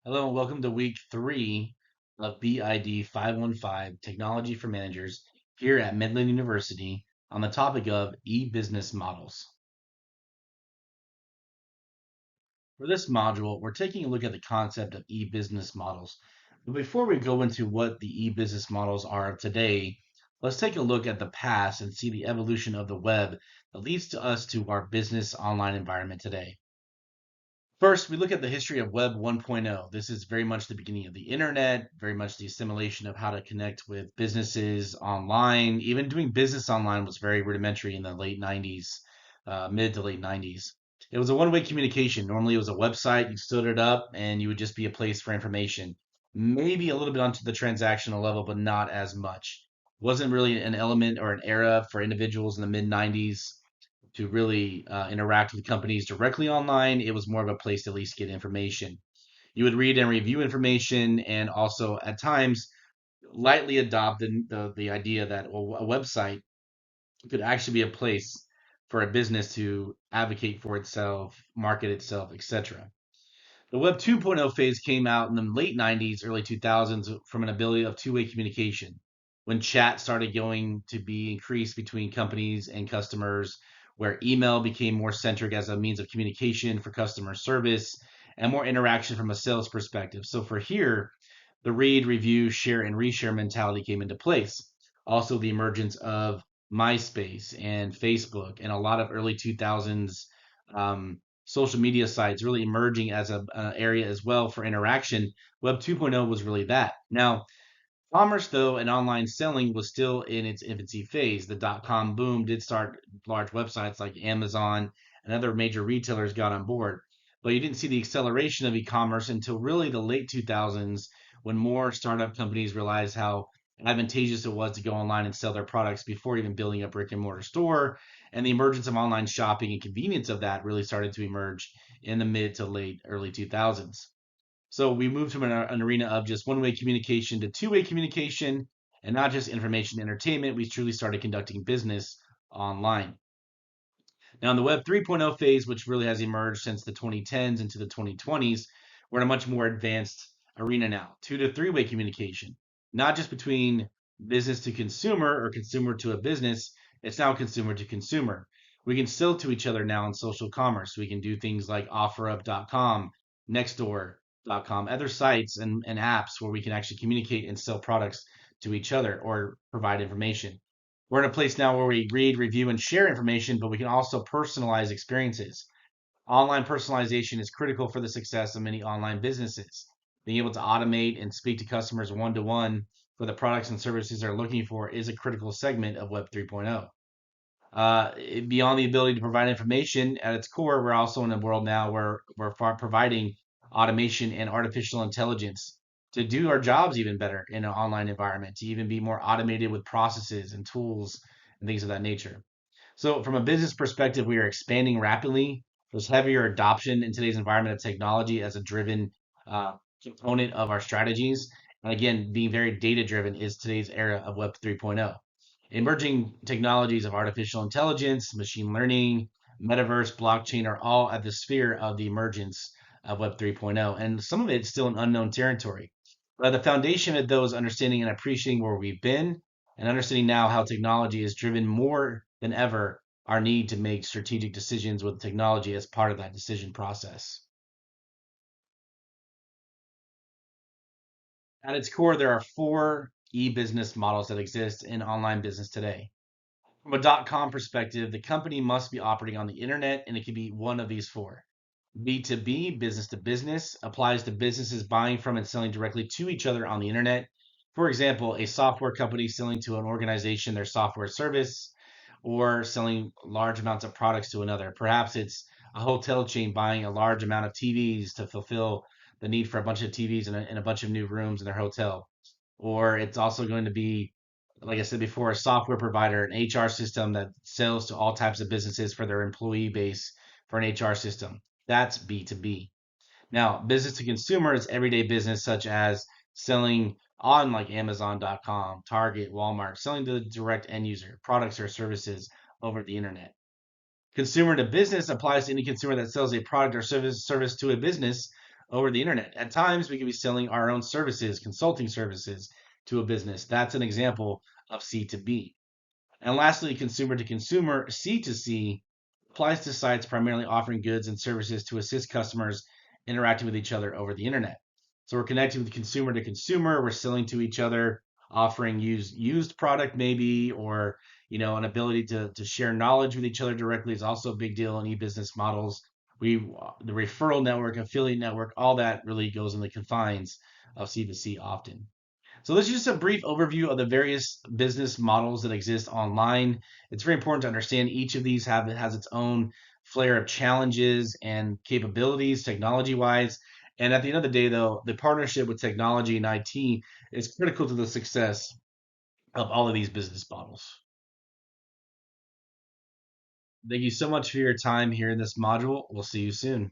Hello and welcome to week 3 of BID 515 Technology for Managers here at Midland University on the topic of e-business models. For this module, we're taking a look at the concept of e-business models. But before we go into what the e-business models are of today, let's take a look at the past and see the evolution of the web that leads to us to our business online environment today. First, we look at the history of Web 1.0. This is very much the beginning of the internet, very much the assimilation of how to connect with businesses online. Even doing business online was very rudimentary in the late 90s, mid to late 90s. It was a one-way communication. Normally, it was a website, you stood it up, and you would just be a place for information. Maybe a little bit onto the transactional level, but not as much. Wasn't really an element or an era for individuals in the mid 90s to really interact with companies directly online. It was more of a place to at least get information. You would read and review information, and also at times lightly adopt the idea that well, a website could actually be a place for a business to advocate for itself, market itself, etc. The Web 2.0 phase came out in the late 90s, early 2000s from an ability of two-way communication. When chat started going to be increased between companies and customers, where email became more centric as a means of communication for customer service and more interaction from a sales perspective. So for here, the read, review, share, and reshare mentality came into place. Also, the emergence of MySpace and Facebook and a lot of early 2000s social media sites really emerging as an area as well for interaction. Web 2.0 was really that. Now, commerce, though, and online selling was still in its infancy phase. The dot-com boom did start large websites like Amazon and other major retailers got on board. But you didn't see the acceleration of e-commerce until really the late 2000s when more startup companies realized how advantageous it was to go online and sell their products before even building a brick and mortar store. And the emergence of online shopping and convenience of that really started to emerge in the mid to late early 2000s. So we moved from an arena of just one-way communication to two-way communication and not just information entertainment. We truly started conducting business online. Now, in the Web 3.0 phase, which really has emerged since the 2010s into the 2020s, we're in a much more advanced arena now, two to three-way communication, not just between business to consumer or consumer to a business. It's now consumer to consumer. We can sell to each other now in social commerce. We can do things like OfferUp.com, Nextdoor.com, other sites and apps where we can actually communicate and sell products to each other or provide information. We're in a place now where we read, review, and share information, but we can also personalize experiences. Online personalization is critical for the success of many online businesses. Being able to automate and speak to customers one to one for the products and services they're looking for is a critical segment of Web 3.0. Beyond the ability to provide information at its core, we're also in a world now where we're providing automation and artificial intelligence to do our jobs even better in an online environment, to even be more automated with processes and tools and things of that nature. So, from a business perspective, we are expanding rapidly. There's heavier adoption in today's environment of technology as a driven component of our strategies. And again, being very data driven is today's era of Web 3.0. Emerging technologies of artificial intelligence, machine learning, metaverse, blockchain are all at the sphere of the emergence of Web 3.0. And some of it's still an unknown territory. But the foundation of those understanding and appreciating where we've been and understanding now how technology has driven more than ever our need to make strategic decisions with technology as part of that decision process. At its core, there are four e-business models that exist in online business today. From a .com perspective, the company must be operating on the internet, and it can be one of these four. B2B, business to business, applies to businesses buying from and selling directly to each other on the internet. For example, a software company selling to an organization their software service or selling large amounts of products to another. Perhaps it's a hotel chain buying a large amount of TVs to fulfill the need for a bunch of TVs and a bunch of new rooms in their hotel. Or it's also going to be, like I said before, a software provider, an HR system that sells to all types of businesses for their employee base for an HR system. That's B2B. Now, business to consumer is everyday business, such as selling on like Amazon.com, Target, Walmart, selling to the direct end user, products or services over the internet. Consumer to business applies to any consumer that sells a product or service to a business over the internet. At times, we could be selling our own services, consulting services to a business. That's an example of C2B. And lastly, consumer to consumer, C2C, applies to sites primarily offering goods and services to assist customers interacting with each other over the internet. So we're connecting with consumer to consumer, we're selling to each other, offering used product maybe, or an ability to share knowledge with each other directly is also a big deal in e-business models. We the referral network, affiliate network, all that really goes in the confines of C2C often. So this is just a brief overview of the various business models that exist online. It's very important to understand each of these has its own flair of challenges and capabilities technology wise. And at the end of the day, though, the partnership with technology and IT is critical to the success of all of these business models. Thank you so much for your time here in this module. We'll see you soon.